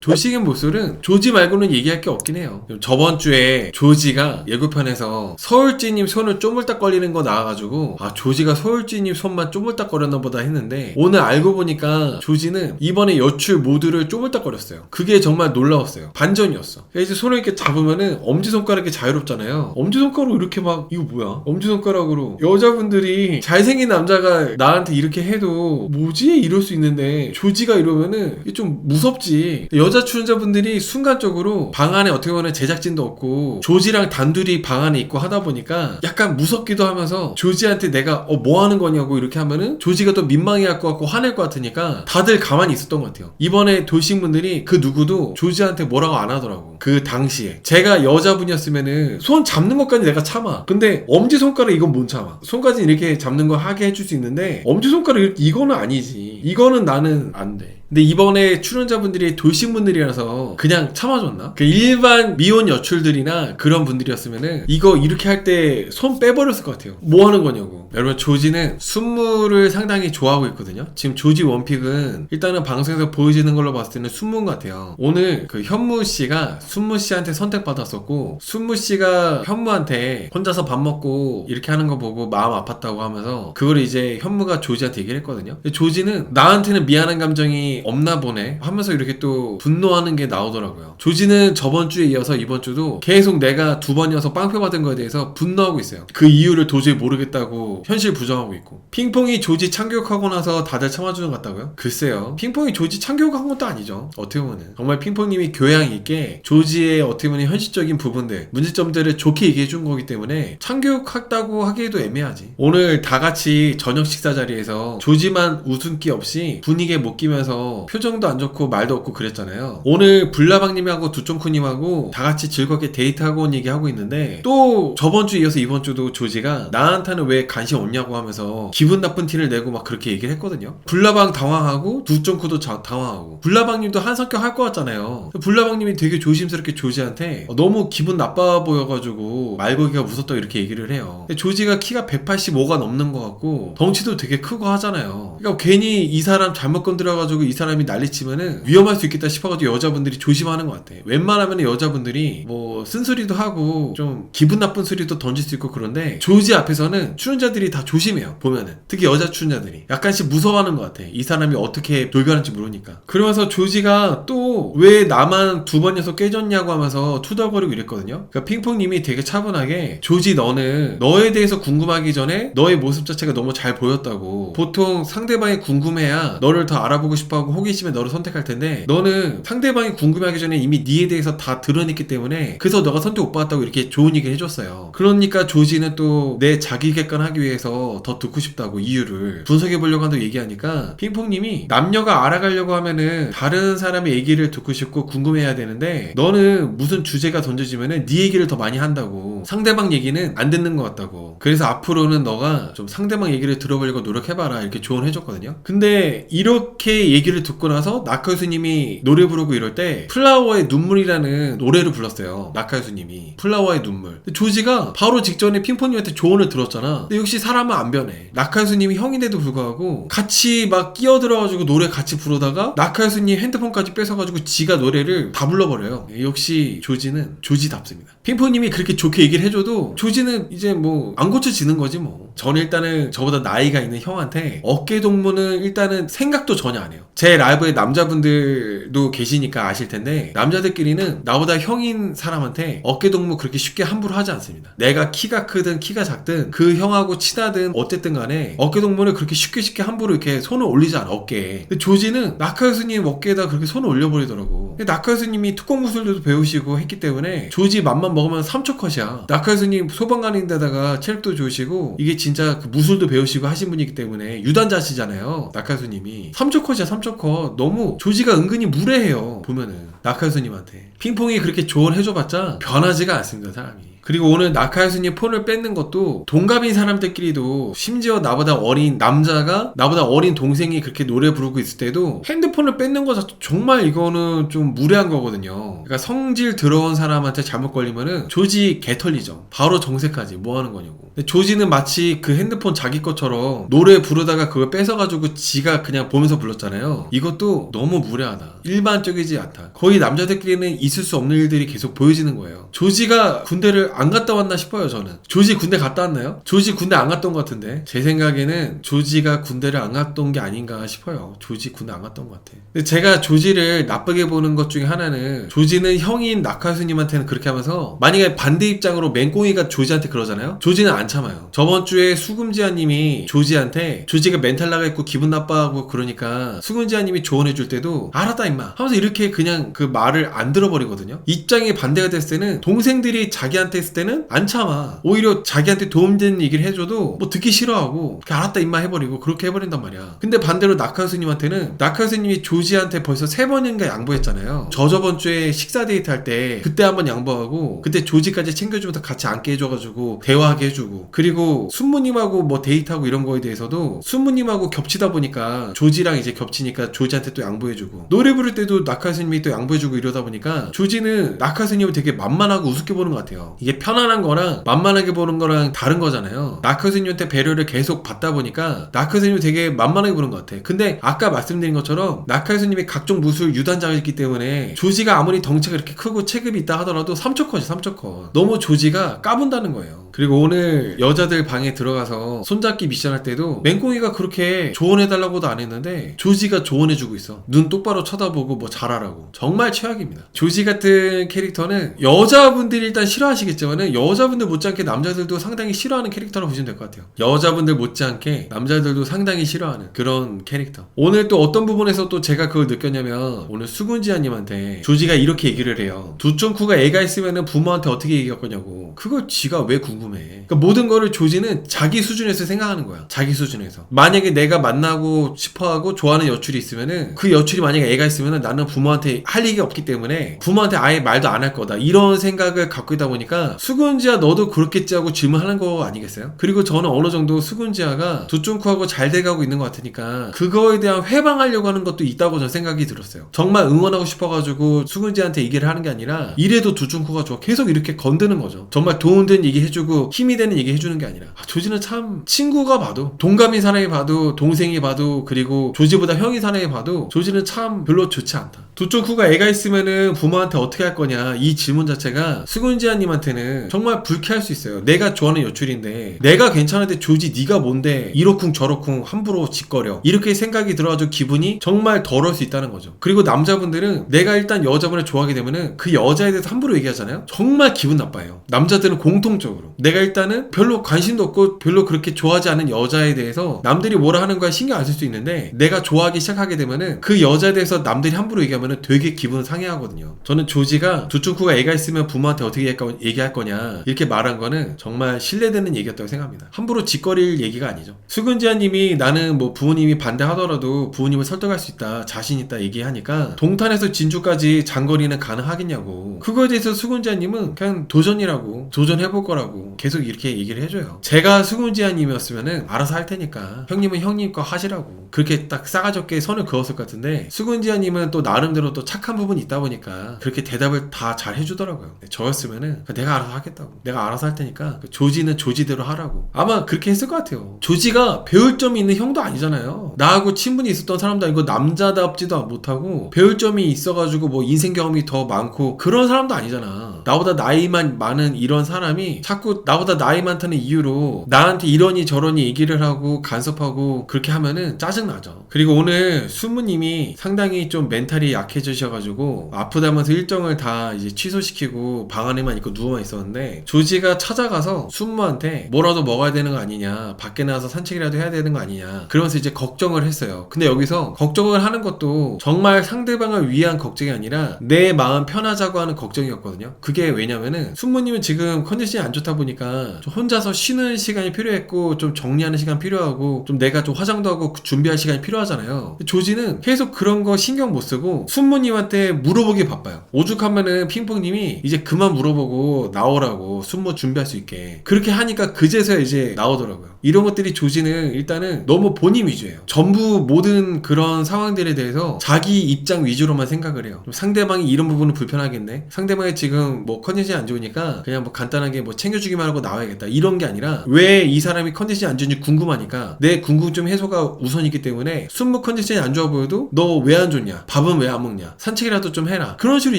조식의 모쏠은 조지 말고는 얘기할 게 없긴 해요. 저번 주에 조지가 예고편에서 서울지님 손을 쪼물딱거리는 거 나와가지고 아 조지가 서울지님 손만 쪼물딱거렸나 보다 했는데 오늘 알고 보니까 조지는 이번에 여출 모두를 쪼물딱거렸어요. 그게 정말 놀라웠어요. 반전이었어. 이제 손을 이렇게 잡으면은 엄지손가락이 자유롭잖아요. 엄지손가락으로 이렇게 막 이거 뭐야? 엄지손가락으로 여자분들이 잘생긴 남자가 나한테 이렇게 해도 뭐지? 이럴 수 있는데 조지가 이러면은 이게 좀 무섭지. 여자 출연자분들이 순간적으로 방 안에 어떻게 보면 제작진도 없고 조지랑 단둘이 방 안에 있고 하다 보니까 약간 무섭기도 하면서 조지한테 내가 뭐 하는 거냐고 이렇게 하면은 조지가 또 민망해할 것 같고 화낼 것 같으니까 다들 가만히 있었던 것 같아요. 이번에 도식분들이 그 누구도 조지한테 뭐라고 안 하더라고. 그 당시에 제가 여자분이었으면은 손 잡는 것까지 내가 참아. 근데 엄지손가락 이건 못 참아. 손까지 이렇게 잡는 거 하게 해줄 수 있는데 엄지손가락 이거는 아니지. 이거는 나는 안 돼. 근데 이번에 출연자분들이 돌싱분들이라서 그냥 참아줬나? 그 일반 미혼 여출들이나 그런 분들이었으면은 이거 이렇게 할 때 손 빼버렸을 것 같아요. 뭐 하는 거냐고. 여러분 조지는 순무를 상당히 좋아하고 있거든요. 지금 조지 원픽은 일단은 방송에서 보여지는 걸로 봤을 때는 순무 같아요. 오늘 그 현무 씨가 순무 씨한테 선택받았었고 순무 씨가 현무한테 혼자서 밥 먹고 이렇게 하는 거 보고 마음 아팠다고 하면서 그걸 이제 현무가 조지한테 얘기를 했거든요. 근데 조지는 나한테는 미안한 감정이 없나 보네 하면서 이렇게 또 분노하는 게 나오더라고요. 조지는 저번 주에 이어서 이번 주도 계속 내가 두 번이어서 빵표 받은 거에 대해서 분노하고 있어요. 그 이유를 도저히 모르겠다고 현실 부정하고 있고. 핑퐁이 조지 참교육하고 나서 다들 참아주는 것 같다고요? 글쎄요. 핑퐁이 조지 참교육한 것도 아니죠. 어떻게 보면 정말 핑퐁님이 교양 있게 조지의 어떻게 보면 현실적인 부분들 문제점들을 좋게 얘기해 준 거기 때문에 참교육했다고 하기에도 애매하지. 오늘 다 같이 저녁 식사 자리에서 조지만 웃음기 없이 분위기에 못 끼면서 표정도 안 좋고 말도 없고 그랬잖아요. 오늘 불나방님하고 두쫑쿠님하고 다 같이 즐겁게 데이트하고 온 얘기하고 있는데 또 저번 주 이어서 이번 주도 조지가 나한테는 왜 관심 없냐고 하면서 기분 나쁜 티를 내고 막 그렇게 얘기를 했거든요. 불나방 당황하고 두쫑쿠도 당황하고 불나방님도 한 성격 할 것 같잖아요. 불나방님이 되게 조심스럽게 조지한테 너무 기분 나빠 보여가지고 말거기가 무섭다고 이렇게 얘기를 해요. 근데 조지가 키가 185가 넘는 것 같고 덩치도 되게 크고 하잖아요. 그러니까 괜히 이 사람 잘못 건드려가지고 이 사람이 난리치면은 위험할 수 있겠다 싶어가지고 여자분들이 조심하는 것 같아. 웬만하면 여자분들이 뭐 쓴소리도 하고 좀 기분 나쁜 소리도 던질 수 있고 그런데 조지 앞에서는 출연자들이 다 조심해요. 보면은 특히 여자 출연자들이 약간씩 무서워하는 것 같아. 이 사람이 어떻게 돌변할지 모르니까. 그러면서 조지가 또 왜 나만 두 번에서 깨졌냐고 하면서 투덜거리고 이랬거든요. 그러니까 핑퐁님이 되게 차분하게 조지 너는 너에 대해서 궁금하기 전에 너의 모습 자체가 너무 잘 보였다고. 보통 상대방이 궁금해야 너를 더 알아보고 싶어하고 호기심에 너를 선택할 텐데 너는 상대방이 궁금해하기 전에 이미 니에 대해서 다 드러냈기 때문에 그래서 너가 선택 못 받았다고 이렇게 좋은 얘기를 해줬어요. 그러니까 조지는 또 내 자기 객관하기 위해서 더 듣고 싶다고 이유를 분석해 보려고 한다고 얘기하니까 핑퐁님이 남녀가 알아가려고 하면은 다른 사람의 얘기를 듣고 싶고 궁금해야 되는데 너는 무슨 주제가 던져지면은 네 얘기를 더 많이 한다고. 상대방 얘기는 안 듣는 것 같다고. 그래서 앞으로는 너가 좀 상대방 얘기를 들어보려고 노력해봐라 이렇게 조언해줬거든요. 근데 이렇게 얘기를 듣고 나서 나카유수님이 노래 부르고 이럴 때 플라워의 눈물이라는 노래를 불렀어요. 나카유수님이 플라워의 눈물. 조지가 바로 직전에 핑퐁님한테 조언을 들었잖아. 근데 역시 사람은 안 변해. 나카유수님이 형인데도 불구하고 같이 막 끼어들어가지고 노래 같이 부르다가 나카유수님 핸드폰까지 뺏어가지고 지가 노래를 다 불러버려요. 역시 조지는 조지답습니다. 핑퐁님이 그렇게 좋게 얘기를 해줘도 조지는 이제 뭐 안 고쳐지는 거지 뭐. 저는 일단은 저보다 나이가 있는 형한테 어깨 동무는 일단은 생각도 전혀 안 해요. 제 라이브에 남자분들도 계시니까 아실 텐데 남자들끼리는 나보다 형인 사람한테 어깨 동무 그렇게 쉽게 함부로 하지 않습니다. 내가 키가 크든 키가 작든 그 형하고 친하든 어쨌든 간에 어깨 동무를 그렇게 쉽게 함부로 이렇게 손을 올리지 않아 어깨에. 근데 조지는 나카유수님 어깨에다 그렇게 손을 올려버리더라고. 근데 나카유수님이 특공무술도 배우시고 했기 때문에 조지 맘만 먹으면 3초 컷이야. 나카유수님 소방관인데다가 체력도 좋으시고 이게 진짜 그 무술도 배우시고 하신 분이기 때문에 유단자시잖아요. 나카유수님이 3초 컷이야 3초 컷. 너무 조지가 은근히 무례해요. 보면은 나카유수님한테 핑퐁이 그렇게 조언해줘봤자 변하지가 않습니다 사람이. 그리고 오늘 나카야수님 폰을 뺏는 것도 동갑인 사람들끼리도 심지어 나보다 어린 남자가 나보다 어린 동생이 그렇게 노래 부르고 있을 때도 핸드폰을 뺏는 거 자체 정말 이거는 좀 무례한 거거든요. 그러니까 성질 들어온 사람한테 잘못 걸리면은 조지 개털리죠. 바로 정색하지. 뭐 하는 거냐고. 근데 조지는 마치 그 핸드폰 자기 것처럼 노래 부르다가 그걸 뺏어가지고 지가 그냥 보면서 불렀잖아요. 이것도 너무 무례하다. 일반적이지 않다. 거의 남자들끼리는 있을 수 없는 일들이 계속 보여지는 거예요. 조지가 군대를 안 갔다 왔나 싶어요. 저는. 조지 군대 갔다 왔나요? 조지 군대 안 갔던 것 같은데 제 생각에는 조지가 군대를 안 갔던 게 아닌가 싶어요. 조지 군대 안 갔던 것 같아. 근데 제가 조지를 나쁘게 보는 것 중에 하나는 조지는 형인 나카스님한테는 그렇게 하면서 만약에 반대 입장으로 맹꽁이가 조지한테 그러잖아요. 조지는 안 참아요. 저번 주에 수금지아님이 조지한테 조지가 멘탈 나가있고 기분 나빠하고 그러니까 수금지아님이 조언해줄 때도 알았다 임마 하면서 이렇게 그냥 그 말을 안 들어버리거든요. 입장이 반대가 됐을 때는 동생들이 자기한테 했을 때는 안 참아. 오히려 자기한테 도움되는 얘기를 해줘도 뭐 듣기 싫어하고 그냥 알았다 임마 해버리고 그렇게 해버린단 말이야. 근데 반대로 나카스님한테는 나카스님이 조지한테 벌써 3번인가 양보했잖아요. 저번 주에 식사 데이트 할 때 그때 한번 양보하고 그때 조지까지 챙겨주면서 같이 앉게 해줘가지고 대화하게 해주고 그리고 순무님하고 뭐 데이트하고 이런 거에 대해서도 순무님하고 겹치다 보니까 조지랑 이제 겹치니까 조지한테 또 양보해주고 노래 부를 때도 나카스님이 또 양보해주고 이러다 보니까 조지는 나카스님을 되게 만만하고 우습게 보는 것 같아요. 이게 편안한 거랑 만만하게 보는 거랑 다른 거잖아요. 나카스님한테 배려를 계속 받다 보니까 나카스님을 되게 만만하게 보는 것 같아. 근데 아까 말씀드린 것처럼 나카스님이 각종 무술 유단자가 있기 때문에 조지가 아무리 덩치가 이렇게 크고 체급이 있다 하더라도 3초컷이 3초컷. 너무 조지가 까분다는 거예요. 그리고 오늘 여자들 방에 들어가서 손잡기 미션 할 때도 맹꽁이가 그렇게 조언해달라고도 안 했는데 조지가 조언해주고 있어. 눈 똑바로 쳐다보고 뭐 잘하라고. 정말 최악입니다. 조지 같은 캐릭터는 여자분들이 일단 싫어하시겠지만은 여자분들 못지않게 남자들도 상당히 싫어하는 캐릭터라고 보시면 될 것 같아요. 여자분들 못지않게 남자들도 상당히 싫어하는 그런 캐릭터. 오늘 또 어떤 부분에서 또 제가 그걸 느꼈냐면 오늘 수근지아님한테 조지가 이렇게 얘기를 해요. 두쫑쿠가 애가 있으면은 부모한테 어떻게 얘기할 거냐고. 그걸 지가 왜 궁금해. 그러니까 모든 거를 조지는 자기 수준에서 생각하는 거야. 자기 수준에서. 만약에 내가 만나고 싶어하고 좋아하는 여출이 있으면은 그 여출이 만약에 애가 있으면은 나는 부모한테 할 얘기가 없기 때문에 부모한테 아예 말도 안 할 거다. 이런 생각을 갖고 있다 보니까 수근지아 너도 그렇겠지 하고 질문하는 거 아니겠어요? 그리고 저는 어느 정도 수근지아가 두쫑쿠하고 잘 돼가고 있는 것 같으니까 그거에 대한 회방하려고 하는 것도 있다고 저는 생각이 들었어요. 정말 응원하고 싶어가지고 수근지한테 얘기를 하는 게 아니라 이래도 두쫑쿠가 좋아. 계속 이렇게 건드는 거죠. 정말 도움되는 얘기 해주고 힘이 되는 얘기 해주는 게 아니라 조지는 참 친구가 봐도 동갑인 사람이 봐도 동생이 봐도 그리고 조지보다 형이 사람이 봐도 조지는 참 별로 좋지 않다. 두쫑쿠가 애가 있으면은 부모한테 어떻게 할 거냐 이 질문 자체가 수근지아님한테는 정말 불쾌할 수 있어요. 내가 좋아하는 여출인데 내가 괜찮은데 조지 네가 뭔데 이러쿵 저러쿵 함부로 짓거려 이렇게 생각이 들어가지고 기분이 정말 더러울 수 있다는 거죠. 그리고 남자분들은 내가 일단 여자분을 좋아하게 되면은 그 여자에 대해서 함부로 얘기하잖아요. 정말 기분 나빠요. 남자들은 공통적으로 내가 일단은 별로 관심도 없고 별로 그렇게 좋아하지 않은 여자에 대해서 남들이 뭐라 하는 거야 신경 안 쓸 수 있는데 내가 좋아하기 시작하게 되면은 그 여자에 대해서 남들이 함부로 얘기하면은 되게 기분 상해하거든요. 저는 조지가 두쫑쿠가 애가 있으면 부모한테 어떻게 얘기할 거냐 이렇게 말한 거는 정말 신뢰되는 얘기였다고 생각합니다. 함부로 짓거릴 얘기가 아니죠. 수근지아님이 나는 뭐 부모님이 반대하더라도 부모님을 설득할 수 있다 자신 있다 얘기하니까 동탄에서 진주까지 장거리는 가능하겠냐고. 그거에 대해서 수근지아님은 그냥 도전이라고 도전해볼 거라고 계속 이렇게 얘기를 해줘요. 제가 수근지아님이었으면은 알아서 할 테니까 형님은 형님 거 하시라고 그렇게 딱 싸가지 없게 선을 그었을 것 같은데 수근지아님은 또 나름대로 또 착한 부분이 있다 보니까 그렇게 대답을 다 잘 해주더라고요. 저였으면은 내가 알아서 하겠다고 내가 알아서 할 테니까 조지는 조지대로 하라고 아마 그렇게 했을 것 같아요. 조지가 배울 점이 있는 형도 아니잖아요. 나하고 친분이 있었던 사람도 아니고 남자답지도 못하고 배울 점이 있어가지고 뭐 인생 경험이 더 많고 그런 사람도 아니잖아. 나보다 나이만 많은 이런 사람이 자꾸 나보다 나이 많다는 이유로 나한테 이러니 저러니 얘기를 하고 간섭하고 그렇게 하면은 짜증나죠. 그리고 오늘 수무님이 상당히 좀 멘탈이 약해지셔가지고 아프다면서 일정을 다 이제 취소시키고 방 안에만 있고 누워만 있었는데 조지가 찾아가서 순무한테 뭐라도 먹어야 되는 거 아니냐 밖에 나가서 산책이라도 해야 되는 거 아니냐 그러면서 이제 걱정을 했어요. 근데 여기서 걱정을 하는 것도 정말 상대방을 위한 걱정이 아니라 내 마음 편하자고 하는 걱정이었거든요. 그게 왜냐면은 순무님은 지금 컨디션이 안 좋다 보니까 좀 혼자서 쉬는 시간이 필요했고 좀 정리하는 시간 필요하고 좀 내가 좀 화장도 하고 준비할 시간이 필요하잖아요. 조지는 계속 그런 거 신경 못 쓰고 순무님한테 물어보기 바빠요. 오죽하면은 핑퐁님이 이제 그만 물어보고 나오라고 순무 준비할 수 있게 그렇게 하니까 그제서야 이제 나오더라고요. 이런 것들이 조지는 일단은 너무 본인 위주예요. 전부 모든 그런 상황들에 대해서 자기 입장 위주로만 생각을 해요. 상대방이 이런 부분은 불편하겠네, 상대방이 지금 뭐 컨디션이 안 좋으니까 그냥 뭐 간단하게 뭐 챙겨주기만 하고 나와야겠다, 이런 게 아니라 왜 이 사람이 컨디션이 안 좋은지 궁금하니까 내 궁금증 해소가 우선이기 때문에 순무 컨디션이 안 좋아 보여도 너 왜 안 좋냐, 밥은 왜 안 먹냐, 산책이라도 좀 해라, 그런 식으로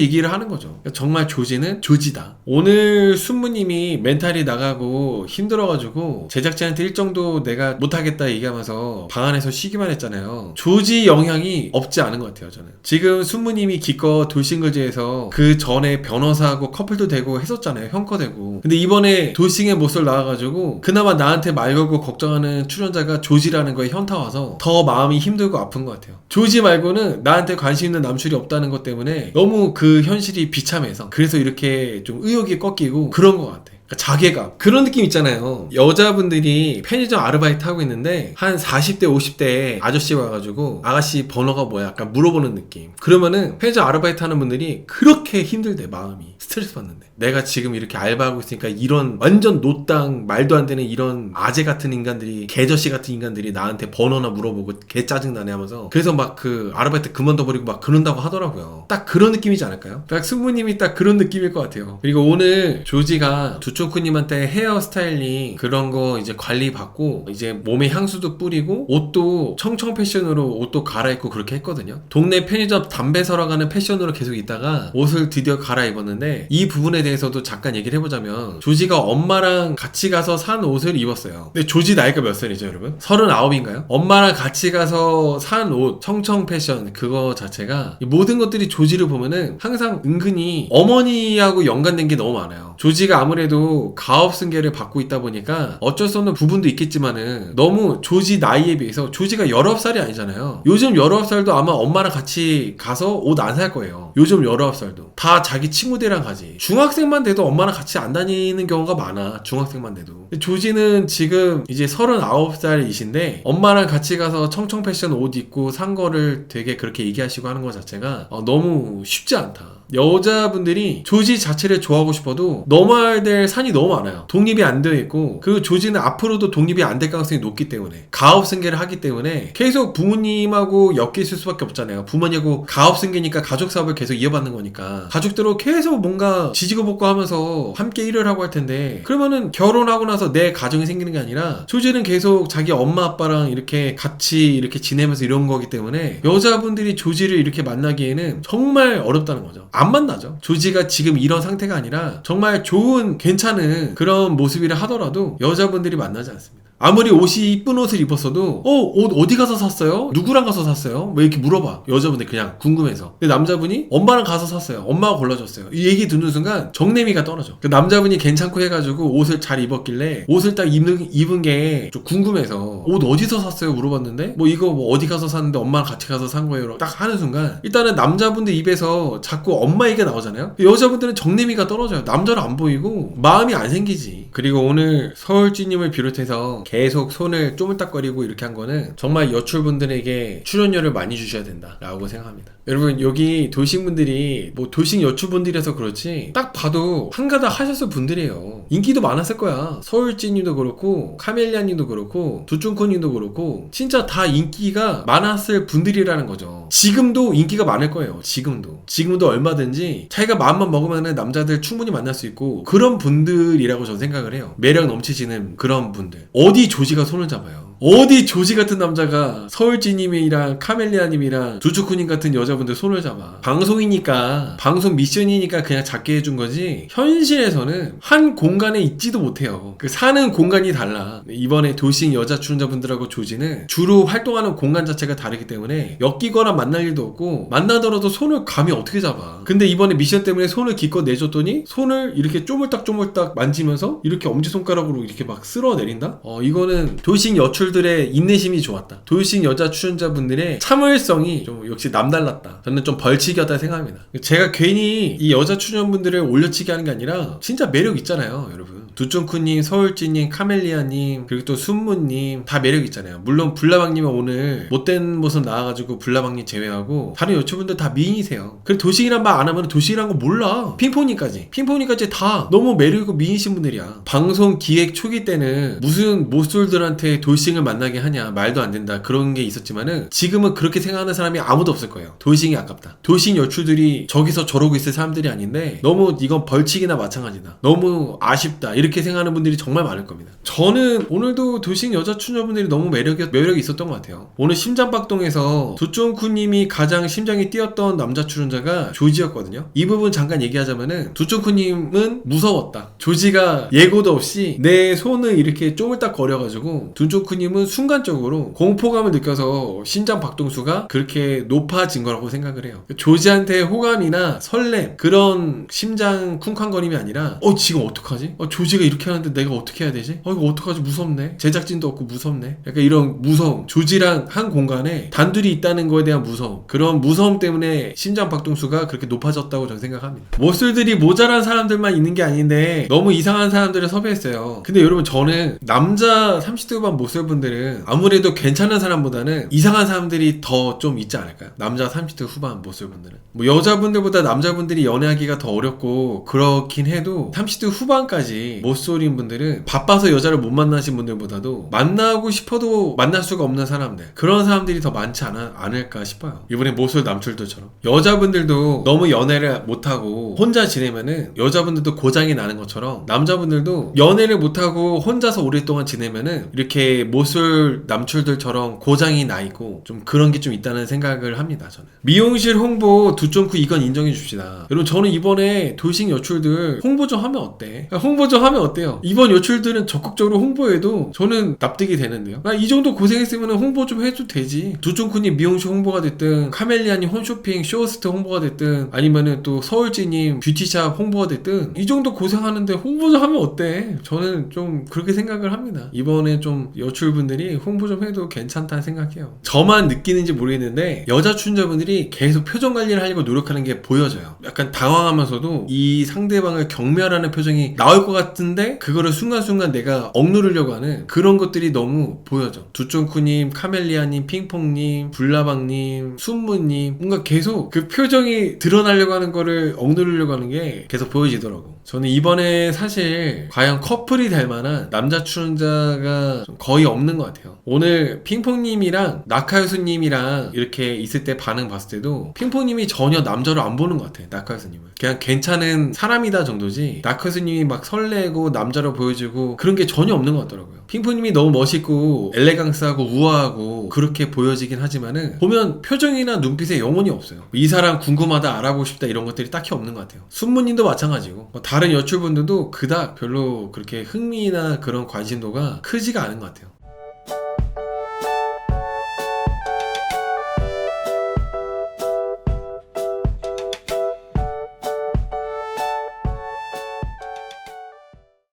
얘기를 하는 거죠. 그러니까 정말 조지는 조지다. 오늘 순무님이 멘탈이 나가고 힘들어가지고 제작진한테 일정도 내가 못하겠다 얘기하면서 방 안에서 쉬기만 했잖아요. 조지 영향이 없지 않은 것 같아요. 저는 지금 순무님이 기껏 돌싱글즈에서 그 전에 변호사하고 커플도 되고 했었잖아요. 형커 되고. 근데 이번에 돌싱의 모습을 나와가지고 그나마 나한테 말 걸고 걱정하는 출연자가 조지라는 거에 현타 와서 더 마음이 힘들고 아픈 것 같아요. 조지 말고는 나한테 관심 있는 남출이 없다는 것 때문에 너무 그 현실이 비참해서 그래서 이렇게 좀 의욕이 꺾이고 그런 것 같아. 자괴감, 그런 느낌 있잖아요. 여자분들이 편의점 아르바이트 하고 있는데 한 40대 50대 아저씨가 와가지고 아가씨 번호가 뭐야 약간 물어보는 느낌. 그러면은 편의점 아르바이트 하는 분들이 그렇게 힘들대. 마음이 스트레스 받는데 내가 지금 이렇게 알바하고 있으니까 이런 완전 노땅 말도 안 되는 이런 아재 같은 인간들이, 개저씨 같은 인간들이 나한테 번호나 물어보고 개 짜증나네 하면서 그래서 막 그 아르바이트 그만둬버리고 막 그런다고 하더라고요. 딱 그런 느낌이지 않을까요? 딱 승부님이 딱 그런 느낌일 것 같아요. 그리고 오늘 조지가 두초쿠님한테 헤어 스타일링 그런 거 이제 관리 받고 이제 몸에 향수도 뿌리고 옷도 청청 패션으로 옷도 갈아입고 그렇게 했거든요. 동네 편의점 담배 사러 가는 패션으로 계속 있다가 옷을 드디어 갈아입었는데 이 부분에 대해서도 잠깐 얘기를 해보자면 조지가 엄마랑 같이 가서 산 옷을 입었어요. 근데 조지 나이가 몇 살이죠 여러분? 39인가요? 엄마랑 같이 가서 산 옷 청청 패션 그거 자체가 모든 것들이 조지를 보면은 항상 은근히 어머니하고 연관된 게 너무 많아요. 조지가 아무래도 가업 승계를 받고 있다 보니까 어쩔 수 없는 부분도 있겠지만은 너무 조지 나이에 비해서 조지가 19살이 아니잖아요. 요즘 19살도 아마 엄마랑 같이 가서 옷 안 살 거예요. 요즘 19살도 다 자기 친구들이랑 가지. 중학생만 돼도 엄마랑 같이 안 다니는 경우가 많아. 중학생만 돼도. 조지는 지금 이제 39살이신데 엄마랑 같이 가서 청청 패션 옷 입고 산 거를 되게 그렇게 얘기하시고 하는 것 자체가 너무 쉽지 않다. 여자분들이 조지 자체를 좋아하고 싶어도 넘어야 될 산이 너무 많아요. 독립이 안 되어 있고 그 조지는 앞으로도 독립이 안 될 가능성이 높기 때문에 가업 승계를 하기 때문에 계속 부모님하고 엮여 있을 수밖에 없잖아요. 부모님하고 가업 승계니까 가족 사업을 계속 이어받는 거니까 가족들하고 계속 뭔가 지지고 볶고 하면서 함께 일을 하고 할 텐데 그러면은 결혼하고 나서 내 가정이 생기는 게 아니라 조지는 계속 자기 엄마 아빠랑 이렇게 같이 이렇게 지내면서 이런 거기 때문에 여자분들이 조지를 이렇게 만나기에는 정말 어렵다는 거죠. 안 만나죠. 조지가 지금 이런 상태가 아니라 정말 좋은 괜찮은 그런 모습이라 하더라도 여자분들이 만나지 않습니다. 아무리 옷이 이쁜 옷을 입었어도 옷 어디 가서 샀어요? 누구랑 가서 샀어요? 왜 이렇게 물어봐. 여자분들 그냥 궁금해서. 근데 남자분이 엄마랑 가서 샀어요. 엄마가 골라줬어요. 이 얘기 듣는 순간 정내미가 떨어져. 그 남자분이 괜찮고 해가지고 옷을 잘 입었길래 옷을 딱 입은 게 좀 궁금해서 옷 어디서 샀어요? 물어봤는데 뭐 이거 뭐 어디 가서 샀는데 엄마랑 같이 가서 산 거예요. 딱 하는 순간 일단은 남자분들 입에서 자꾸 엄마 얘기가 나오잖아요. 여자분들은 정내미가 떨어져요. 남자를 안 보이고 마음이 안 생기지. 그리고 오늘 서울쥐님을 비롯해서 계속 손을 쪼물딱거리고 이렇게 한 거는 정말 여출분들에게 출연료를 많이 주셔야 된다라고 생각합니다. 여러분 여기 돌싱분들이 뭐 돌싱 여출분들이라서 그렇지 딱 봐도 한가닥 하셨을 분들이에요. 인기도 많았을 거야. 서울쥐님도 그렇고 카멜리아님도 그렇고 두쭝코님도 그렇고 진짜 다 인기가 많았을 분들이라는 거죠. 지금도 인기가 많을 거예요. 지금도 얼마든지 자기가 마음만 먹으면 남자들 충분히 만날 수 있고 그런 분들이라고 저는 생각을 해요. 매력 넘치시는 그런 분들. 어디 조지가 손을 잡아요. 어디 조지 같은 남자가 서울쥐님이랑 카멜리아님이랑 두쭈쿠님 같은 여자분들 손을 잡아. 방송이니까 방송 미션이니까 그냥 작게 해준 거지 현실에서는 한 공간에 있지도 못해요. 그 사는 공간이 달라. 이번에 돌싱 여자 출연자분들하고 조지는 주로 활동하는 공간 자체가 다르기 때문에 엮이거나 만날 일도 없고 만나더라도 손을 감히 어떻게 잡아. 근데 이번에 미션 때문에 손을 기껏 내줬더니 손을 이렇게 쪼물딱쪼물딱 만지면서 이렇게 엄지손가락으로 이렇게 막 쓸어내린다? 이거는 돌싱 여출들의 인내심이 좋았다. 돌싱 여자 출연자분들의 참을성이 좀 역시 남달랐다. 저는 좀 벌칙이었다 생각합니다. 제가 괜히 이 여자 출연분들을 올려치기 하는 게 아니라 진짜 매력 있잖아요 여러분. 두쫑쿠님, 서울찌님, 카멜리아님, 그리고 또 순무님 다 매력 있잖아요. 물론 불나방님은 오늘 못된 모습 나와가지고 불나방님 제외하고 다른 여초분들 다 미인이세요. 그리고 도식이란 말 안 하면 도식이란 거 몰라. 핑퐁님까지 다 너무 매력있고 미인이신 분들이야. 방송 기획 초기 때는 무슨 모쏠들한테 도식을 만나게 하냐 말도 안 된다 그런 게 있었지만은 지금은 그렇게 생각하는 사람이 아무도 없을 거예요. 도식이 아깝다. 도식 여출들이 저기서 저러고 있을 사람들이 아닌데 너무 이건 벌칙이나 마찬가지다. 너무 아쉽다. 이렇게 생각하는 분들이 정말 많을 겁니다. 저는 오늘도 도식 여자 출연자분들이 너무 매력이 있었던 것 같아요. 오늘 심장박동에서 두쫑쿠님이 가장 심장이 뛰었던 남자 출연자가 조지였거든요. 이 부분 잠깐 얘기하자면은 두쫑쿠님은 무서웠다. 조지가 예고도 없이 내 손을 이렇게 쪼물딱 거려가지고 두쫑쿠님은 순간적으로 공포감을 느껴서 심장 박동수가 그렇게 높아진 거라고 생각을 해요. 조지한테 호감이나 설렘 그런 심장 쿵쾅거림이 아니라 지금 어떡하지? 조지가 이렇게 하는데 내가 어떻게 해야 되지? 이거 어떡하지? 무섭네. 제작진도 없고 무섭네. 약간 이런 무서움. 조지랑 한 공간에 단둘이 있다는 거에 대한 무서움. 그런 무서움 때문에 심장 박동수가 그렇게 높아졌다고 저는 생각합니다. 모쏠들이 모자란 사람들만 있는 게 아닌데 너무 이상한 사람들을 섭외했어요. 근데 여러분 저는 남자 30대 후반 모쏠분들은 아무래도 괜찮은 사람보다는 이상한 사람들이 더 좀 있지 않을까요? 남자 30대 후반 모쏠분들은 뭐 여자분들보다 남자분들이 연애하기가 더 어렵고 그렇긴 해도 30대 후반까지 모쏠인 분들은 바빠서 여자를 못 만나신 분들보다도 만나고 싶어도 만날 수가 없는 사람들 그런 사람들이 더 많지 않을까 싶어요. 이번에 모쏠 남출들처럼 여자분들도 너무 연애를 못하고 혼자 지내면은 여자분들도 고장이 나는 것처럼 남자분들도 연애를 못하고 혼자서 오랫동안 지내면은 이렇게 모쏠 남출들처럼 고장이 나 있고 좀 그런 게 좀 있다는 생각을 합니다. 저는 미용실 홍보 두쫑쿠 이건 인정해 줍시다. 여러분 저는 이번에 도식 여출들 홍보 좀 하면 어때? 홍보 좀 하면 어때요? 이번 여출들은 적극적으로 홍보해도 저는 납득이 되는데요. 이 정도 고생했으면 홍보 좀 해도 되지. 두쫑쿠님 미용실 홍보가 됐든 카멜리아님 홈쇼핑 쇼호스트 홍보가 됐든 아니면은 또 서울지님 뷰티샵 홍보가 됐든 이 정도 고생하는데 홍보 좀 하면 어때? 저는 좀 그렇게 생각을 합니다. 이번에 좀 여출분들이 홍보 좀 해도 괜찮다 생각해요. 저만 느끼는지 모르겠는데 여자 출연자분들이 계속 표정 관리를 하려고 노력하는 게 보여져요. 약간 당황하면서도 이 상대방을 경멸하는 표정이 나올 것 같은데 그거를 순간순간 내가 억누르려고 하는 그런 것들이 너무 보여져. 두쫑쿠님, 카멜리아님, 핑퐁님, 불나방님, 순무님 뭔가 계속 그 표정이 드러나려고 하는 거를 억누르려고 하는 게 계속 보여지더라고. 저는 이번에 사실 과연 커플이 될 만한 남자 출연자가 거의 없는 것 같아요. 오늘 핑퐁님이랑 나카유수님이랑 이렇게 있을 때 반응 봤을 때도 핑퐁님이 전혀 남자로 안 보는 것 같아. 나카유수님은 그냥 괜찮은 사람이다 정도지 나카유수님이 막 설레고 남자로 보여주고 그런 게 전혀 없는 것 같더라고요. 핑퐁님이 너무 멋있고 엘레강스하고 우아하고 그렇게 보여지긴 하지만은 보면 표정이나 눈빛에 영혼이 없어요. 이 사람 궁금하다 알아보고 싶다 이런 것들이 딱히 없는 것 같아요. 순무님도 마찬가지고 다른 여출분들도 그닥 별로 그렇게 흥미나 그런 관심도가 크지가 않은 것 같아요.